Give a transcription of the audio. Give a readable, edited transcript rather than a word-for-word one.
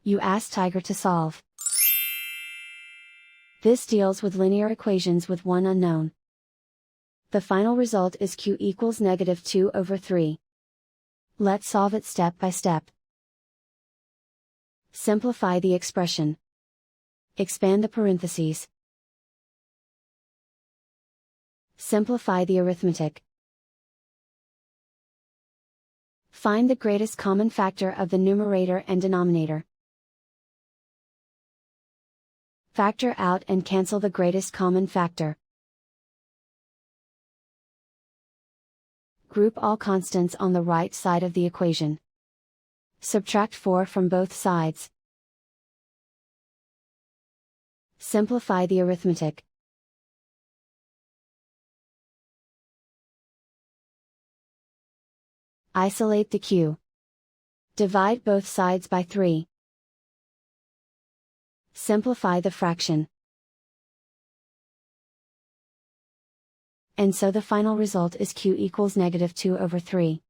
You ask Tiger to solve. This deals with linear equations with one unknown. The final result is q equals -2/3. Let's solve it step by step. Simplify the expression. Expand the parentheses. Simplify the arithmetic. Find the greatest common factor of the numerator and denominator. Factor out and cancel the greatest common factor. Group all constants on the right side of the equation. Subtract 4 from both sides. Simplify the arithmetic. Isolate the q. Divide both sides by 3. Simplify the fraction. And so the final result is q equals -2/3.